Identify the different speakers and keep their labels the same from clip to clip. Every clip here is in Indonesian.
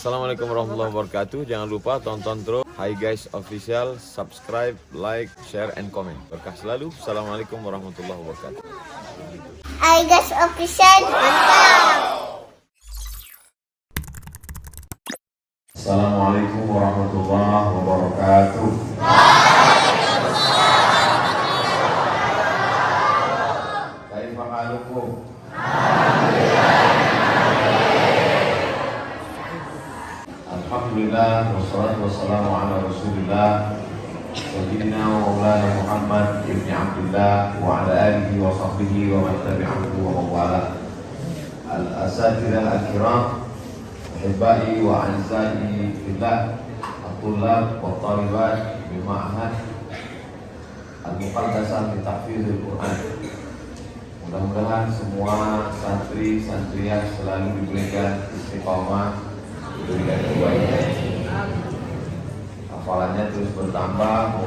Speaker 1: Assalamualaikum warahmatullahi wabarakatuh. Jangan lupa tonton terus Hi Guys Official, subscribe, like, share, and comment. Berkah selalu. Assalamualaikum warahmatullahi wabarakatuh.
Speaker 2: Hi Guys Official, mantap.
Speaker 3: Assalamualaikum warahmatullahi wabarakatuh. Kaifa halukum? Alhamdulillah, wassalatu wassalamu ala Rasulillah Sayyidina wa maulana Muhammad ibn Abdullah wa ala alihi wa sahbihi wa man tabi'ahu wa mawala. Al-asatidah al-kiram, ahibbai wa a'izai fillah, at-tullab wa talibat bil ma'had al-muqaddasah li tahfizil Quran. Mudah-mudahan semua santri-santriah selalu diberikan istiqamah, diberikan kebaikan, hafalannya terus bertambah.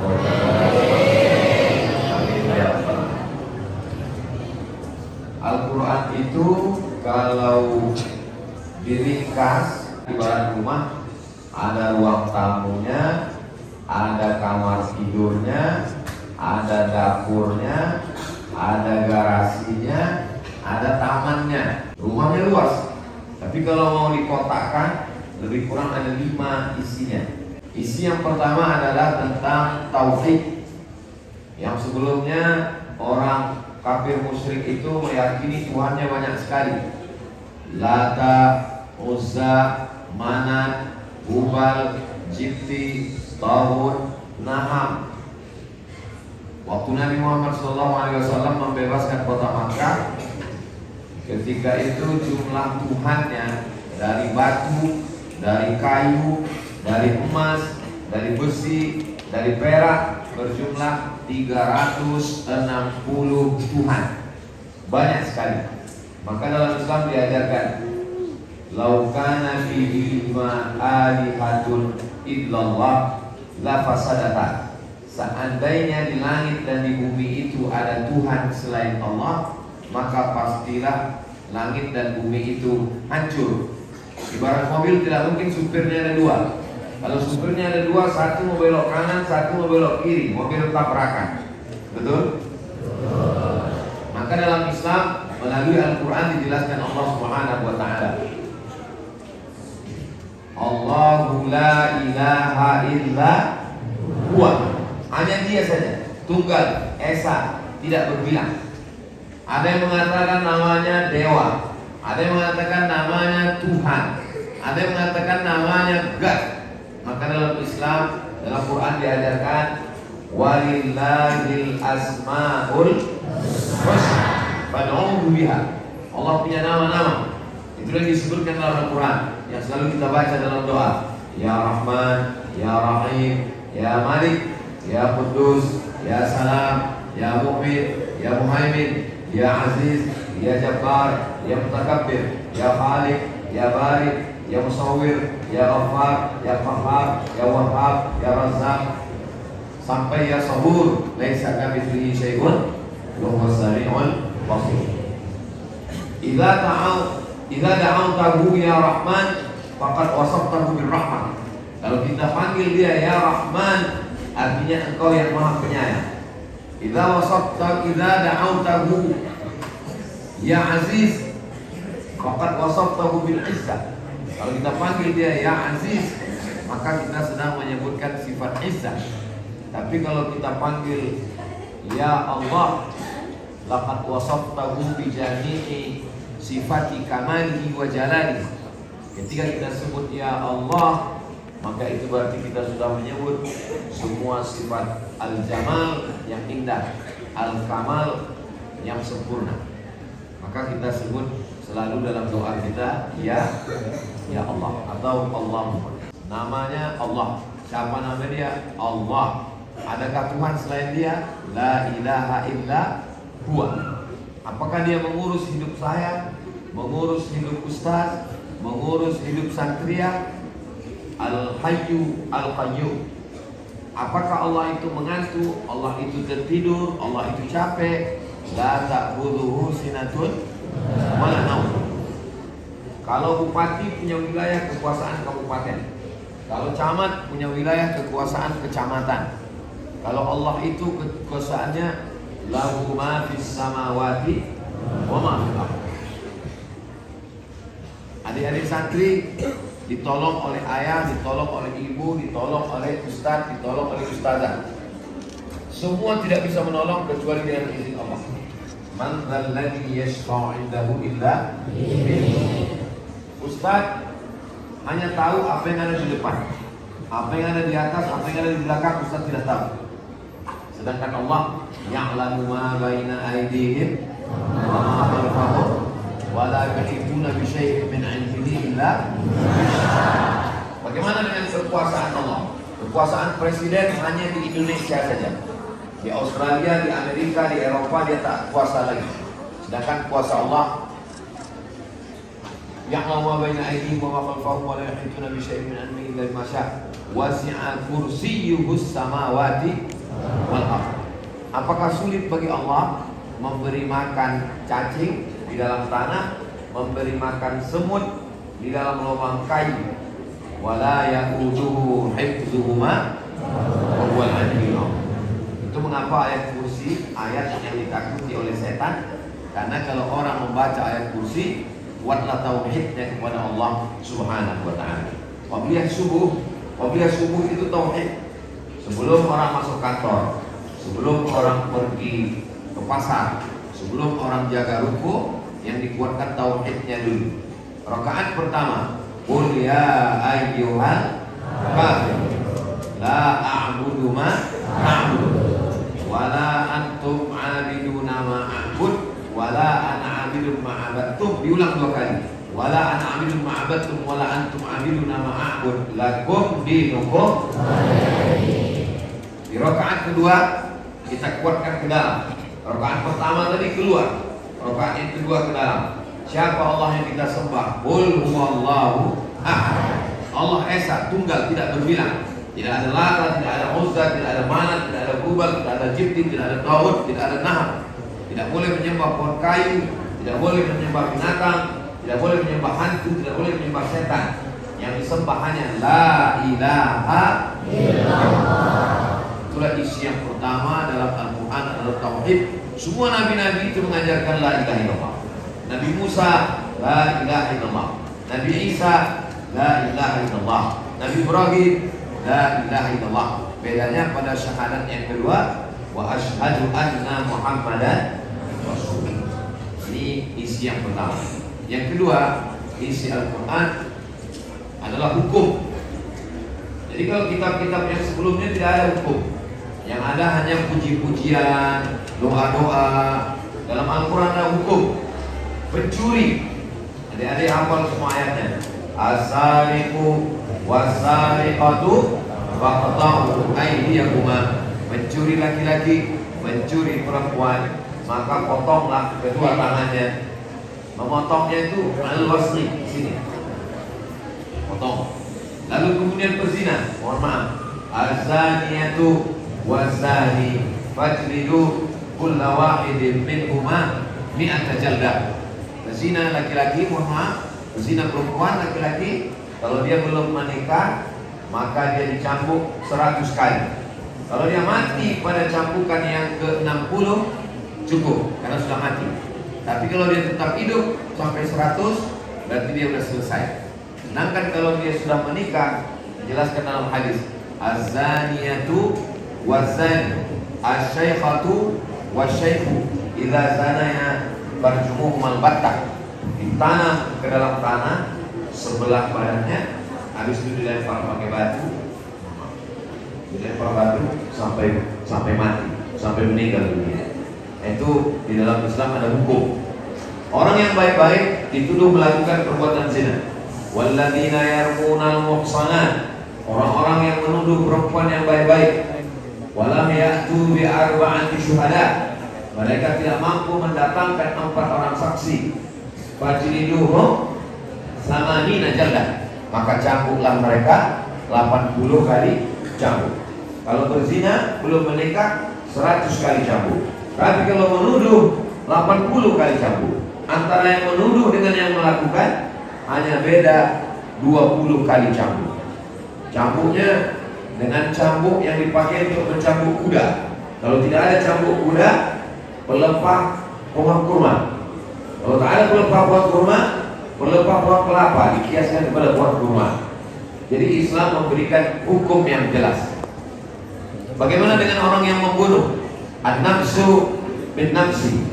Speaker 3: Amin ya rabbal alamin. Al-Quran itu kalau diringkas ibarat rumah, ada ruang tamunya, ada kamar tidurnya, ada dapurnya, ada garasinya, ada tamannya. Rumahnya luas, tapi kalau mau dikotakkan lebih kurang ada 5 isinya. Isi yang pertama adalah tentang tauhid, yang sebelumnya orang kafir musyrik itu meyakini Tuhannya banyak sekali. Lata, Uzza, Manat, Hubal, Jibti, Tawud, Naham. Waktu Nabi Muhammad SAW membebaskan kota Makkah, ketika itu jumlah Tuhannya dari batu, dari kayu, dari emas, dari besi, dari perak berjumlah 360 Tuhan. Banyak sekali. Maka dalam Islam diajarkan, lau kana fihi ma alihatun illallah la fasadata. Seandainya di langit dan di bumi itu ada Tuhan selain Allah, maka pastilah langit dan bumi itu hancur. Ibarat mobil tidak mungkin supirnya ada 2. Kalau supirnya ada 2, satu mau belok kanan, satu mau belok kiri, mobil tabrakan. Betul? Maka dalam Islam melalui Al-Quran dijelaskan Allah Subhanahu wa ta'ala, Allahu la ilaha illa huwa. Hanya dia saja, tunggal, esa, tidak berbilang. Ada yang mengatakan namanya dewa, ada yang mengatakan namanya Tuhan, ada yang mengatakan namanya God. Maka dalam Islam, dalam Quran diajarkan walillahil asmaul husna fad'uhu biha. Allah punya nama-nama. Itulah yang disebutkan dalam Al-Quran yang selalu kita baca dalam doa. Ya Rahman, Ya Rahim, Ya Malik, Ya Quddus, Ya Salam, Ya Mu'min, Ya Muhaimin, Ya Aziz, Ya Jabbar, Ya Mutakabbir, Ya Khaliq, Ya Barik, Ya Musawwir, Ya Ghaffar, Ya Qahhar, Ya Wahhab, Ya Razzaq, sampai Ya Sabur, laisa kamitslihi syai'un wa huwas sami'ul basir. Idza da'awtahu ya Rahman faqad wasaftahu bir rahmah. Kalau kita panggil dia ya Rahman, artinya engkau yang Maha Penyayang. Idza da'awtahu ya Aziz faqad wasaftahu bil izzah. Kalau kita panggil dia ya Aziz, maka kita sedang menyebutkan sifat izzah. Tapi kalau kita panggil ya Allah, laqad wasaftahu bi jami'i sifati kamalihi wa jalalihi. Ketika kita sebut ya Allah, maka itu berarti kita sudah menyebut semua sifat al-jamal yang indah, al-kamal yang sempurna. Maka kita sebut selalu dalam doa kita ya Allah atau Allah. Namanya Allah. Siapa nama dia? Allah. Adakah Tuhan selain dia? La ilaha illa huwa. Apakah dia mengurus hidup saya, mengurus hidup ustaz, mengurus hidup santria? Al-Hayyu Al-Qayyum. Apakah Allah itu mengantuk, Allah itu tertidur, Allah itu capek? La ta'khudhuhu sinatun wa la naum. Kalau bupati punya wilayah kekuasaan kabupaten. Kalau camat punya wilayah kekuasaan kecamatan. Kalau Allah itu kekuasaannya lahu ma fis samawati wa ma fil ardh. Adik-adik santri ditolong oleh ayah, ditolong oleh ibu, ditolong oleh ustaz, ditolong oleh ustazah. Semua tidak bisa menolong kecuali dengan izin Allah. Man dzalladzi yashfa'u 'indahu illa bi'idznihi. Ustaz hanya tahu apa yang ada di depan, apa yang ada di atas, apa yang ada di belakang. Ustaz tidak tahu. Sedangkan Allah ya'lamu ma baina aydihim wa ma khalfahum wa la yuhituna bi syai'in min 'ilmihi illa. Bagaimana dengan kekuasaan Allah? Kekuasaan presiden hanya di Indonesia saja. Di Australia, di Amerika, di Eropa dia tak kuasa lagi. Sedangkan kuasa Allah ya'lamu ma baina aydihim wa ma khalfahum wa la yuhituna bi syai'in min 'ilmihi illa bima syaa. Wasi'a kursiyyuhus samawati wal ardh. Apakah sulit bagi Allah memberi makan cacing di dalam tanah, memberi makan semut di dalam lubang kayu? Wala ya'uduhu hifdzuhuma wa huwal 'aliyyul 'azim. Itu mengapa ayat kursi ayat yang ditakuti oleh setan? Karena kalau orang membaca ayat kursi, kuatlah tauhidnya kepada Allah Subhanahu wa taala. Wabilah subuh itu tauhid. Sebelum orang masuk kantor, sebelum orang pergi ke pasar, sebelum orang jaga ruko, yang dikuatkan tauhidnya dulu. Rakaat pertama, qul ya ayyuhal kafirun la a'budu ma ta'budun wala antum 'abiduna ma a'bud wala ana 'abidun ma 'abadtum. Diulang 2 kali. Wala ana 'abidun ma 'abadtum wala antum 'abiduna ma a'bud lakum dinukum. Di rakaat kedua kita kuatkan ke dalam. Rakaat pertama tadi keluar, rakaat yang kedua ke dalam. Siapa Allah yang kita sembah? Qul huwallahu ahad. Allah esa, tunggal, tidak berbilang. Tidak ada Lata, tidak ada Uzza, tidak ada Manat, tidak ada Hubal, tidak ada Jibti, tidak ada Tawud, tidak ada Nahab. Tidak boleh menyembah pohon kayu, tidak boleh menyembah binatang, tidak boleh menyembah hantu, tidak boleh menyembah setan. Yang disembah hanya la ilaha illallah. Itulah isi yang pertama dalam Al-Quran adalah tauhid. Semua nabi-nabi itu mengajarkan la ilaha illallah. Nabi Musa la ilaha illallah, Nabi Isa la ilaha illallah, Nabi Ibrahim la ilaha illallah. Bedanya pada syahadat yang kedua, wa asyhadu anna Muhammadan rasulullah. Ini isi yang pertama. Yang kedua, isi Al-Quran adalah hukum. Jadi kalau kitab-kitab yang sebelumnya tidak ada hukum, yang ada hanya puji-pujian, doa-doa. Dalam Al-Quran ada hukum. Pencuri, adik-adik hafal semua ayatnya. As-sariqu was-sariqatu faqta'u aydiyahuma. Mencuri laki-laki, mencuri perempuan, maka potonglah kedua tangannya. Memotongnya itu al-wasli, sini. Potong. Lalu kemudian berzina, mohon maaf. Az-zaniyatu waz-zani fajlidu kulla wahidin minhuma mi'ata jaldah. Berzina laki-laki, mohon maaf. Berzina perempuan laki-laki, kalau dia belum menikah, maka dia dicambuk 100 kali. Kalau dia mati pada cambukan yang ke-60, cukup, karena sudah mati. Tapi kalau dia tetap hidup sampai 100, berarti dia sudah selesai. Sedangkan kalau dia sudah menikah, dijelaskan dalam hadis, az-zaniyatu waz-zani asy-syaikhatu wasy-syaikhu idza zanaya farjumuhum al-battah. Ditanam ke dalam tanah sebelah badannya, habis itu dilempar pakai batu, dilempar batu sampai mati, sampai meninggal dunia. Itu di dalam Islam ada hukum. Orang yang baik-baik dituduh melakukan perbuatan zina. Walladzina yarmunal muhsanat, orang-orang yang menuduh perempuan yang baik-baik. Walam ya'tu bi arba'ati syuhada, mereka tidak mampu mendatangkan 4 orang saksi. Fajliduhum samanina jaldah, maka cambuklah mereka 80 kali cambuk. Kalau berzina belum menikah 100 kali cambuk. Tapi kalau menuduh 80 kali cambuk. Antara yang menuduh dengan yang melakukan hanya beda 20 kali cambuk. Cambuknya dengan cambuk yang dipakai untuk mencambuk kuda. Kalau tidak ada cambuk kuda, pelepah pohon kurma. Kalau tak ada pelepah pohon kurma, pelepah pohon kelapa dikiaskan kepada pohon kurma. Jadi Islam memberikan hukum yang jelas. Bagaimana dengan orang yang membunuh? An-nafsu bin nafsi,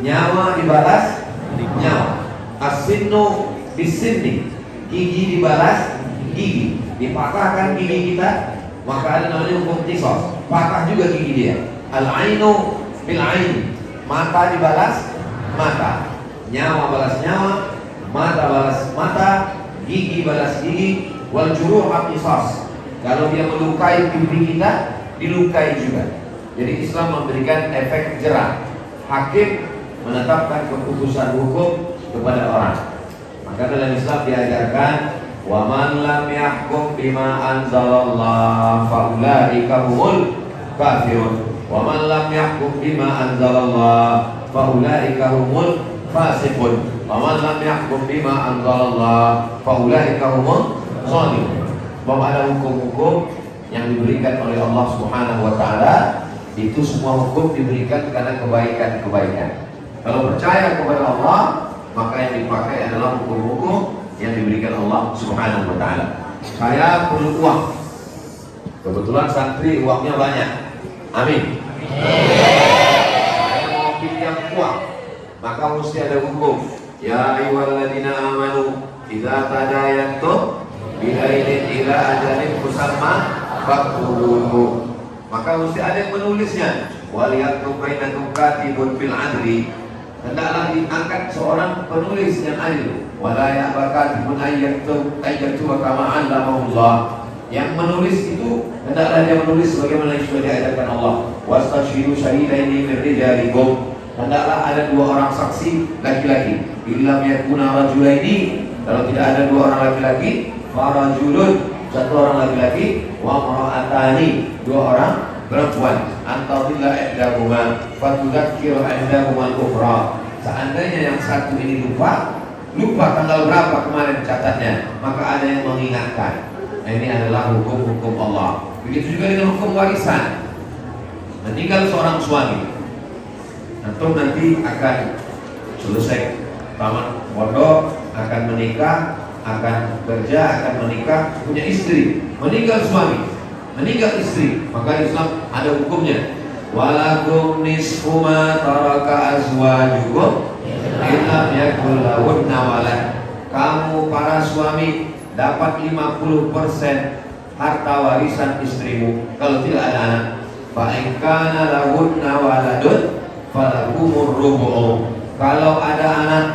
Speaker 3: nyawa dibalas nyawa. As-sinnu bis-sinni, gigi dibalas gigi. Dipatahkan gigi kita, maka ada namanya hukum qisas. Patah juga gigi dia. Al-ainu bil-ain, mata dibalas mata, nyawa balas nyawa, mata balas mata, gigi balas gigi. Wal juruh qisas, kalau dia melukai pipi kita, dilukai juga. Jadi Islam memberikan efek jerah. Hakim menetapkan keputusan hukum kepada orang. Maka dalam Islam diajarkan, wa man lam yahkum bima anzalallah fa ulaika humul kafirun, wa man lam yahkum bima anzalallah fa ulaika humul fasiqun, wa man lam yahkum bima anzalallah fa ulaika humul zalimun. Bahwa ada hukum-hukum yang diberikan oleh Allah Subhanahu wa taala, itu semua hukum diberikan karena kebaikan-kebaikan. Kalau percaya kepada Allah, maka yang dipakai adalah hukum-hukum yang diberikan Allah Subhanahu wa taala. Saya perlu uang. Kebetulan santri uangnya banyak. Amin. Saya mau pinjam uang, maka mesti ada hukum. Ya ayyuhalladzina amanu idza tadayantum bidainin ila ajalin musamma faktubuhu. Maka mesti ada yang menulisnya. Waliyakum bainakum katibun bil adli, hendaklah diangkat seorang penulis yang adil. Wala ya'ba katibun ayyaktum kama 'allamahullah. Yang menulis itu hendaklah dia menulis sebagaimana yang sudah diajarkan Allah. Wastashhidu syahidaini min rijalikum, hendaklah ada 2 orang saksi laki-laki. Illam yakuna rajulaini, kalau tidak ada 2 orang laki-laki, farajulun, 1 orang laki-laki, wa mar'atani, 2 orang perempuan. Antadilla ihdahuma fatudzakkir ihdahuma al-ukhra. Seandainya yang satu ini lupa tanggal berapa kemarin catatnya, maka ada yang mengingatkan. Nah, ini adalah hukum-hukum Allah. Begitu juga dengan hukum warisan. Meninggal seorang suami, antum nanti akan selesai tamat pondok, akan menikah, akan kerja, akan menikah, punya istri. Meninggal suami, meninggal istri, maka Islam ada hukumnya. Walakum nisfu ma taraka azwajukum illa yakul lahunna walad. Kamu para suami dapat 50% harta warisan istrimu kalau tidak ada anak. Fa in kana lahunna waladun falakumur rubu'u. Kalau ada anak,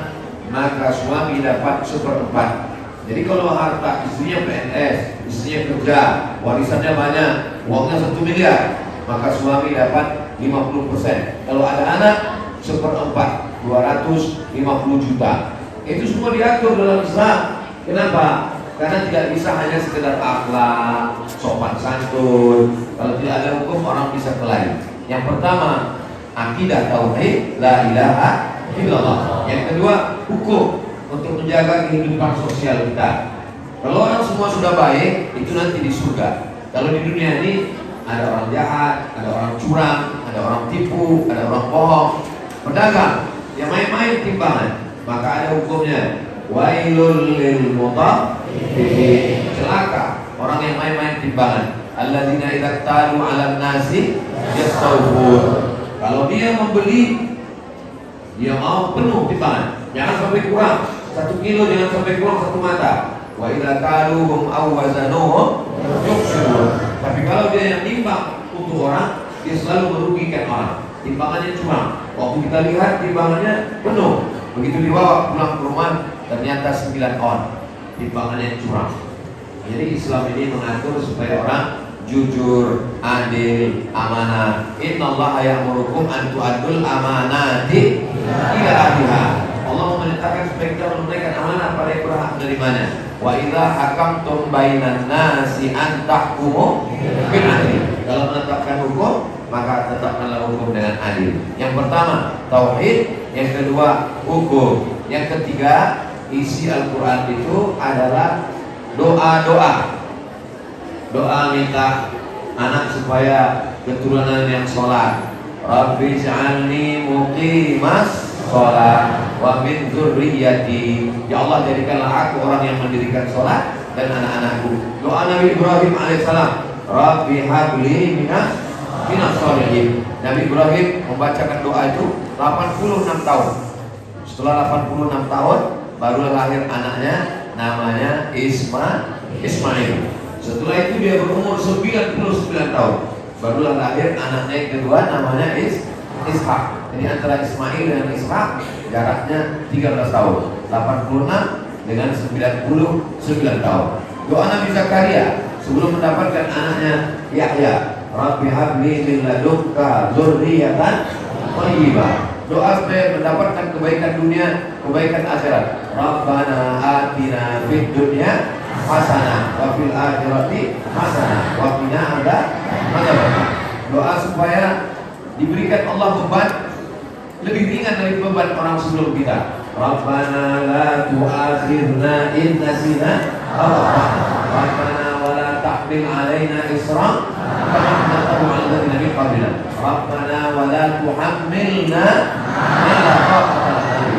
Speaker 3: maka suami dapat 1/4. Jadi kalau harta istrinya PNS, istrinya kerja, warisannya banyak, uangnya 1 miliar, maka suami dapat 50%. Kalau ada anak, 1/4, 250 juta. Itu semua diatur dalam Islam. Kenapa? Karena tidak bisa hanya sekedar akhlak, sopan santun. Kalau tidak ada hukum, orang bisa kelahi. Yang pertama, akidah tauhid, la ilaha illallah. Yang kedua, hukum untuk menjaga kehidupan sosial kita. Kalau orang semua sudah baik, itu nanti di surga. Kalau di dunia ini ada orang jahat, ada orang curang, ada orang tipu, ada orang bohong, pedagang yang main-main timbangan, maka ada hukumnya. Wailul lil mutaffifin, celaka orang yang main-main timbangan. Alladzina idza talu 'alan nasi yastawfun. Kalau dia membeli, dia mau penuh timbangan, jangan sampai kurang. 1 kilo jangan sampai kurang 1 mata. Wa idza kaluhum aw wazanuhum yukhsirun. Tapi kalau dia yang timbang untuk orang, dia selalu merugikan orang. Timbangannya curang. Waktu kita lihat timbangannya penuh, begitu dibawa pulang ke rumah ternyata 9 on. Timbangannya curang. Jadi Islam ini mengatur supaya orang jujur, adil, amanah. Innallaha ya'murukum an tu'addul amanati ila ahliha. Allah memerintahkan supaya kita menunaikan amanah pada yang berhak menerimanya. Wa idza hakamtum bainan nasi an tahkumu bil adl. Kalau menetapkan hukum, maka tetapkanlah hukum dengan adil. Yang pertama tauhid, yang kedua hukum, yang ketiga isi Al-Quran itu adalah doa-doa. Doa minta anak supaya keturunan yang sholat. Rabbi ja'alni muqimas sholat wa min dzurriyyati. Ya Allah, jadikanlah aku orang yang mendirikan sholat dan anak-anakku. Doa Nabi Ibrahim alaihissalam, Rabbi habli minas sholihin. Nabi Ibrahim membacakan doa itu 86 tahun. Setelah 86 tahun baru lahir anaknya, namanya Ismail. Setelah itu dia berumur 99 tahun, barulah lahir anaknya yang kedua, namanya Ishak. Jadi antara Ismail dan Ishak jaraknya 13 tahun. 86 dengan 99 tahun. Doa Nabi Zakaria sebelum mendapatkan anaknya Yahya, Rabbi habli min ladunka dzurriyyatan thayyibah. Doa supaya mendapatkan kebaikan dunia, kebaikan akhirat. Rabbana atina fid dunya hasanah wa fil akhirati hasanah wa qina adzabannar. Doa supaya diberikan Allah beban lebih ringan dari beban orang sebelum kita. Rabbana la tu'akhirna in nasina aw akhtana. Rabbana wa la tahmil 'alaina isran kama hamaltahu 'ala alladziina min qablina. Rabbana wa la tuhammilna ma la taqata lana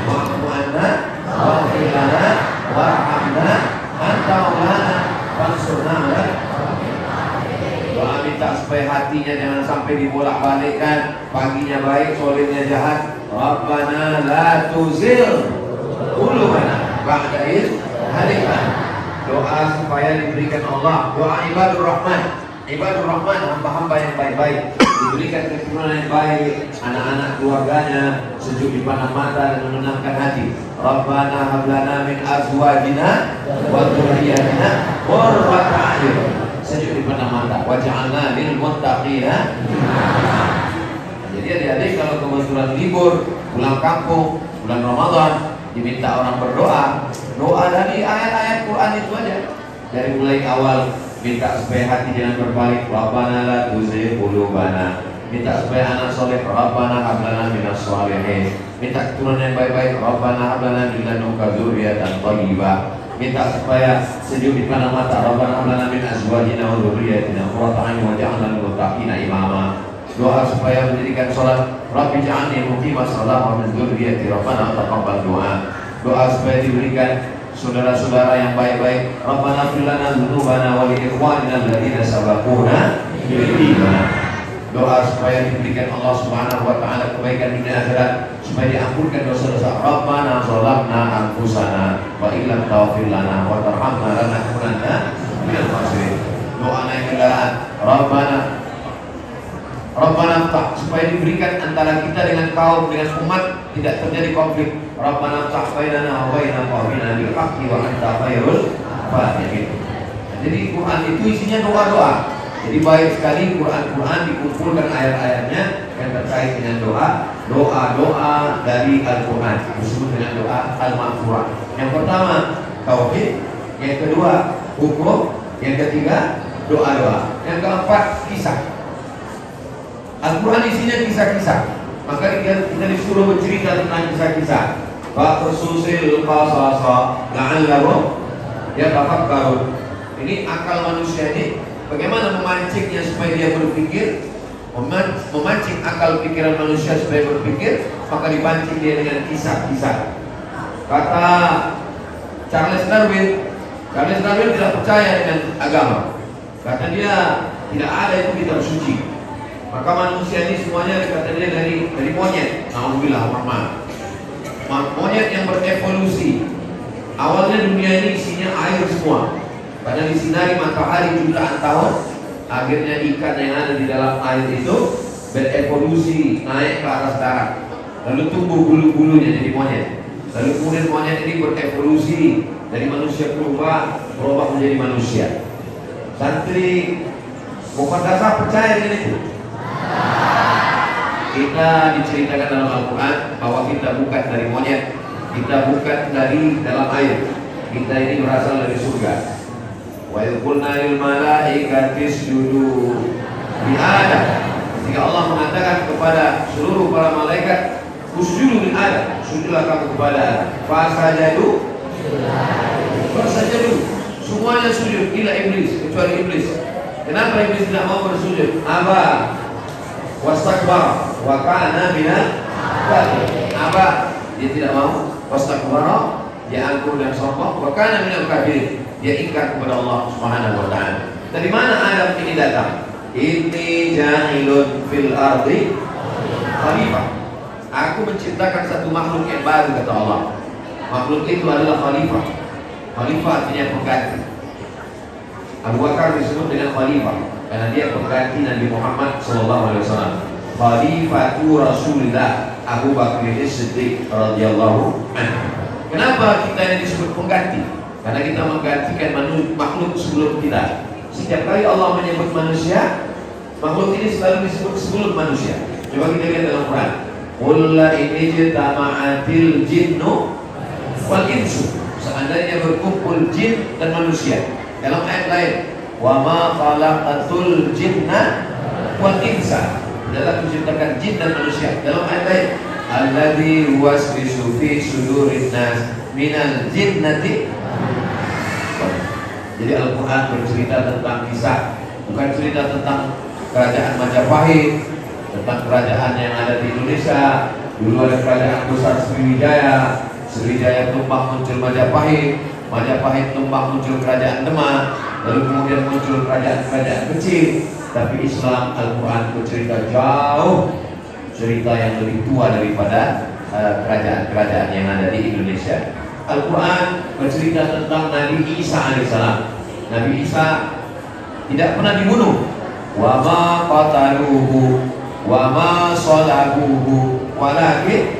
Speaker 3: wa'fu 'anna waghfir lana warhamna anta maulana fansurna 'ala. Doa minta supaya hatinya jangan sampai dibolak-balikkan, paginya baik, sorenya jahat. Rabbana la tuzigh qulubana ba'da idh hadaytana. Doa supaya diberikan Allah. Doa ibadur rahman. Ibadur rahman, hamba-hamba yang baik-baik, diberikan keturunan yang baik, anak-anak keluarganya sejuk dipandang mata dan menenangkan hati. Rabbana hab lana min azwajina wa dzurriyyatina qurrata a'yun, sejuk dipandang mata. Waj'alna lil muttaqina. Jadi adik-adik kalau kebetulan libur, pulang kampung, bulan Ramadan, diminta orang berdoa. Doa dari ayat-ayat Quran itu aja. Dari mulai awal minta supaya hati jangan berbalik, Rabbana la tuzigh qulubana. Minta supaya anak soleh, Rabbana hab lana minas sholihin. Minta keturunan yang baik-baik, Rabbana hab lana min ladunka dzurriyyatan thayyibah. Minta supaya sejuk dipandang mata, Rabbana hab lana min azwajina wa dzurriyyatina qurrata a'yun waj'alna lil muttaqina imama. Doa supaya mendirikan sholat, Rabbi ja'alni muqimas shalah wa min dzurriyyati Rabbana taqabbal du'a. Doa supaya diberikan saudara-saudara yang baik-baik, Rabbana fir lana dzunubana wa li ikhwanina alladziina sabaquna bil iman. Doa supaya diberikan Allah Subhanahu wa taala kebaikan dunia akhirat, supaya diampunkan dosa-dosa. Rabbana zalamna anfusana wa illam taghfir lana wa tarhamna lanakunanna minal khasirin. Doa naik kendaraan, Rabbana ftah, supaya diberikan antara kita dengan kaum, dengan umat tidak terjadi konflik. Rabbana ftah bainana wa baina qaumina bil haqqi wa anta khairul fatihin. Jadi Quran itu isinya doa-doa. Jadi baik sekali Quran dikumpulkan ayat-ayatnya yang terkait dengan doa dari Al-Quran, disebut dengan doa Al-Maghfurah. Yang pertama tauhid, yang kedua hukum, yang ketiga doa-doa, yang keempat kisah. Al-Quran isinya kisah-kisah, maka kita disuruh bercerita tentang kisah-kisah. Faqsusil qasasa la'allahum yatafakkarun. Ini akal manusia ini bagaimana memancingnya supaya dia berpikir, memancing akal pikiran manusia supaya berpikir, maka dipancing dia dengan kisah-kisah. Kata Charles Darwin tidak percaya dengan agama. Kata dia tidak ada itu kitab suci. Maka manusia ini semuanya kata dia dari monyet. Alhamdulillah, monyet yang berevolusi. Awalnya dunia ini isinya air semua, pada disinari matahari jutaan tahun. Akhirnya ikan yang ada di dalam air itu berevolusi naik ke atas darat, lalu tumbuh bulu-bulunya jadi monyet. Lalu kemudian monyet ini berevolusi dari manusia berubah menjadi manusia. Santri Muqaddasah percaya dengan itu. Kita diceritakan dalam Al-Quran bahwa kita bukan dari monyet, kita bukan dari dalam air, kita ini berasal dari surga. Wa idh qulna lil malaikati isjudu li Adam. Ketika Allah mengatakan kepada seluruh para malaikat, usjudu li Adam, sujudlah kamu kepada Adam. Fasajadu Fasajadu, semuanya sujud illa iblis, kecuali iblis. Kenapa iblis tidak mau bersujud? Aba wastakbar wa kana minal kafirin. Aba, dia tidak mau. Wastakbara, dia angkuh dan sombong. Wa kana minal kafirin, dia ingkar kepada Allah Subhanahu wa taala. Dari mana Adam ini datang? Inni ja'ilun fil ardi khalifah. Aku menciptakan satu makhluk yang baru, kata Allah. Makhluk itu adalah khalifah. Khalifah artinya pengganti. Abu Bakar disebut dengan khalifah karena dia pengganti Nabi Muhammad SAW. Khalifatu Rasulullah Abu Bakar As-Siddiq radhiyallahu anhu. Kenapa kita yang disebut pengganti? Karena kita menggantikan makhluk sebelum kita. Setiap kali Allah menyebut manusia, makhluk ini selalu disebut sebelum manusia. Coba kita lihat dalam Quran. Qul la in ijtama'atil jinnu wal insu. Seandainya berkumpul jin dan manusia. Dalam ayat lain, wa ma khalaqatul jinna wal insa. Dalam menciptakan jin dan manusia. Dalam ayat lain, alladzi yuwaswisu fi sudurin nas minal jinnati. Jadi Al-Quran bercerita tentang kisah, bukan cerita tentang kerajaan Majapahit, tentang kerajaan yang ada di Indonesia. Dulu ada kerajaan besar Sriwijaya, Sriwijaya tumbang muncul Majapahit, Majapahit tumbang muncul kerajaan Demak, lalu kemudian muncul kerajaan-kerajaan kecil. Tapi Islam, Al-Quran bercerita jauh, cerita yang lebih tua daripada kerajaan-kerajaan yang ada di Indonesia. Al-Quran bercerita tentang Nabi Isa alaihissalam. Nabi Isa tidak pernah dibunuh. Wa ma qataluhu wa ma salabuhu walakin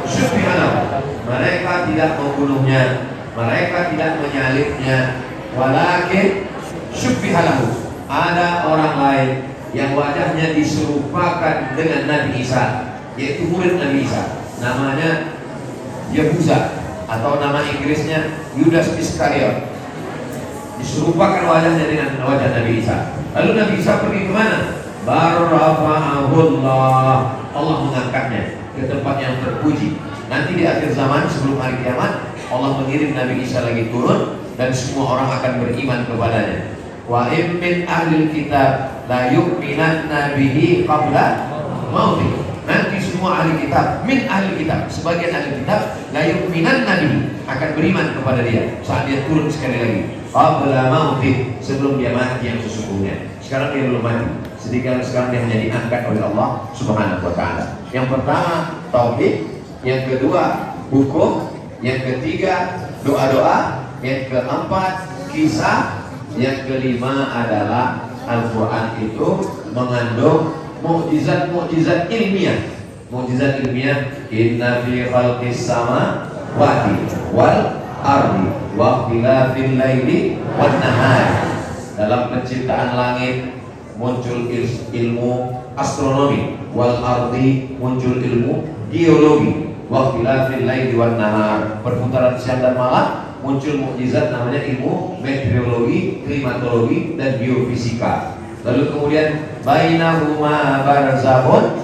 Speaker 3: syubbiha lahu. Mereka tidak membunuhnya, mereka tidak menyalibnya, walakin syubbiha lahu. Ada orang lain yang wajahnya diserupakan dengan Nabi Isa, yaitu murid Nabi Isa, namanya Yahuza, atau nama Inggrisnya Yudas Iskariot. Diserupakan wajahnya dengan wajah Nabi Isa. Lalu Nabi Isa pergi kemana? Barrafa'ahullah. Allah mengangkatnya ke tempat yang terpuji. Nanti di akhir zaman sebelum hari kiamat, Allah mengirim Nabi Isa lagi turun dan semua orang akan beriman kepadanya. Wa in min ahlil kitab la yu'minanna bihi qabla mautih. Nanti semua ahli kitab, min ahli kitab, sebagian ahli kitab, la yu'minanna bihi, akan beriman kepada dia saat dia turun sekali lagi. Qabla mautih, sebelum dia mati yang sesungguhnya. Sekarang dia belum mati. Sedikit sekarang dia hanya diangkat oleh Allah Subhanahu wa taala. Yang pertama tauhid, yang kedua hukum, yang ketiga doa-doa, yang keempat kisah, yang kelima adalah Al-Quran itu mengandung mukjizat-mukjizat ilmiah. Mukjizat ilmiah, inna fi khalqis samawati wal ardi wa ikhtilafil laili wan nahar. Dalam penciptaan langit muncul ilmu astronomi, wal ardi muncul ilmu geologi, wa ikhtilafil laili wan nahar, perputaran siang dan malam muncul mukjizat namanya ilmu meteorologi, klimatologi dan geofisika. Lalu kemudian bainahuma barzakhun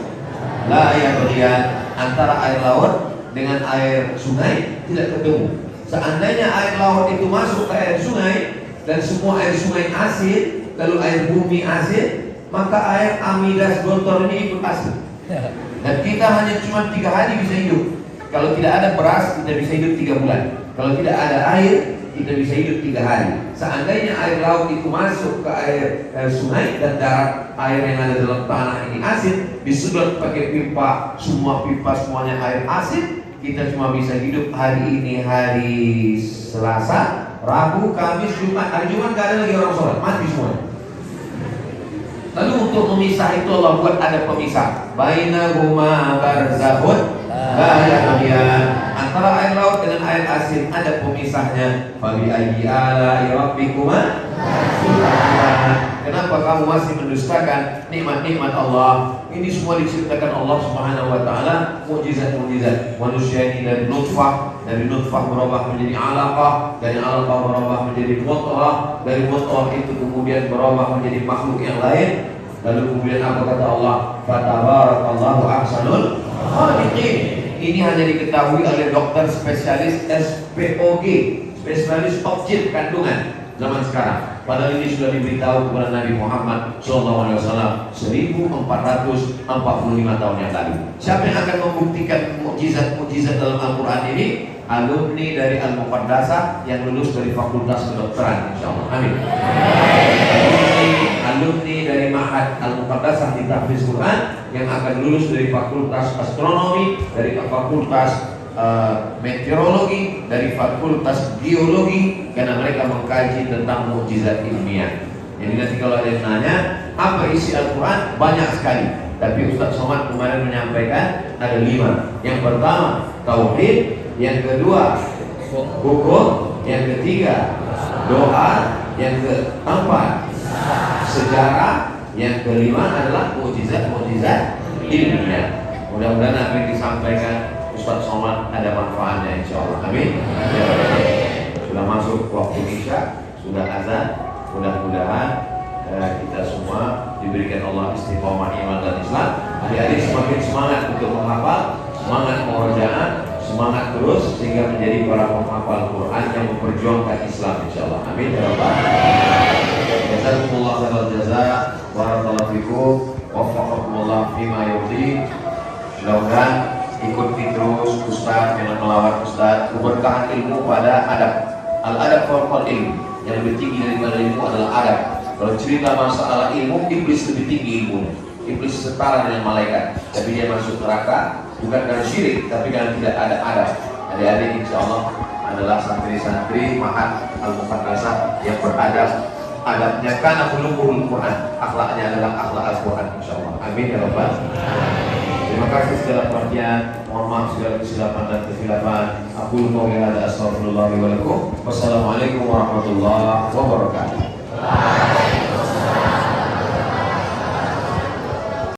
Speaker 3: la yabghiyan, antara air laut dengan air sungai tidak ketemu. Seandainya air laut itu masuk ke air sungai dan semua air sungai asin, lalu air bumi asin, maka air Amidas Gontor ini ikut asin. Dan kita hanya cuma 3 hari bisa hidup. Kalau tidak ada beras, kita bisa hidup 3 bulan. Kalau tidak ada air, kita bisa hidup 3 hari. Seandainya air laut itu masuk ke air sungai dan darat air yang ada dalam tanah ini asin, disedot pakai pipa, semua pipa semuanya air asin, kita cuma bisa hidup hari ini hari Selasa, Rabu, Kamis, Jumat. Hari Jumat gak ada lagi orang sholat, mati semua. Lalu untuk memisah itu Allah buat ada pemisah. Bainahuma barzakhun la yabghiyan, antara air laut dengan air asin ada pemisahnya. Fabi ayyi ala'i rabbikuma tukadziban. Kenapa kamu masih mendustakan nikmat-nikmat Allah? Ini semua diciptakan Allah Subhanahu wa taala, mukjizat-mukjizat. Manusia ini dari nutfah berubah menjadi alaqah, dari alaqah berubah menjadi mudghah, dari mudghah itu kemudian berubah menjadi makhluk yang lain. Lalu kemudian apa kata Allah? Fatabarakallahu ahsanul khaliqin. ini hanya diketahui oleh dokter spesialis SPOG, spesialis objek kandungan zaman sekarang. Padahal ini sudah diberitahu kepada Nabi Muhammad SAW 1445 tahun yang lalu. Siapa yang akan membuktikan mukjizat dalam Al-Quran ini? Alumni dari Al-Muqaddasah yang lulus dari Fakultas Kedokteran, insyaallah. Amin. Alumni dari Ma'had Al-Muqaddasah di Tahfiz Quran yang akan lulus dari Fakultas Astronomi, dari Fakultas Meteorologi, dari Fakultas Biologi, karena mereka mengkaji tentang mukjizat ilmiah. Jadi nanti kalau ada yang nanya apa isi Al-Quran, banyak sekali. Tapi Ustaz Somad kemarin menyampaikan ada 5. Yang pertama tauhid, yang kedua hukum, yang ketiga doa, yang keempat sejarah, yang kelima adalah mukjizat ilmiah. Mudah-mudahan apa yang disampaikan Ustaz Somad ada manfaatnya, insyaallah. Amin. Sudah masuk waktu Isya, sudah azan. Mudah-mudahan kita semua diberikan Allah istiqomah iman dan Islam. Adik-adik semakin semangat untuk menghafal, semangat murojaah, semangat terus sehingga menjadi para penghafal Quran yang memperjuangkan Islam, insyaallah. Amin ya rabbal alamin. Jazakumullah khairal jazaa, barakallahu fikum, waffaqakumullah fima yurdi. Mudah-mudahan ikuti terus Ustaz, jangan melawan Ustaz. Keberkahan ilmu pada adab. Al-adab fawqal ilmu. Yang lebih tinggi daripada ilmu adalah adab. Kalau cerita masalah ilmu, iblis lebih tinggi ilmunya. Iblis setara dengan malaikat, tapi dia masuk neraka bukan karena syirik, tapi karena tidak ada adab. Adik-adik insyaallah adalah santri-santri Ma'had Al-Muqaddasah yang beradab. Adabnya karena khuluqul Quran, akhlaknya adalah akhlak Al-Quran, insyaallah. Amin ya rabbal alamin. Terima kasih segala perhatian. Mohon maaf segala kesilapan dan kesilapan. Aku qouli hadza astaghfirullah wa lakum. Wassalamualaikum warahmatullahi wabarakatuh.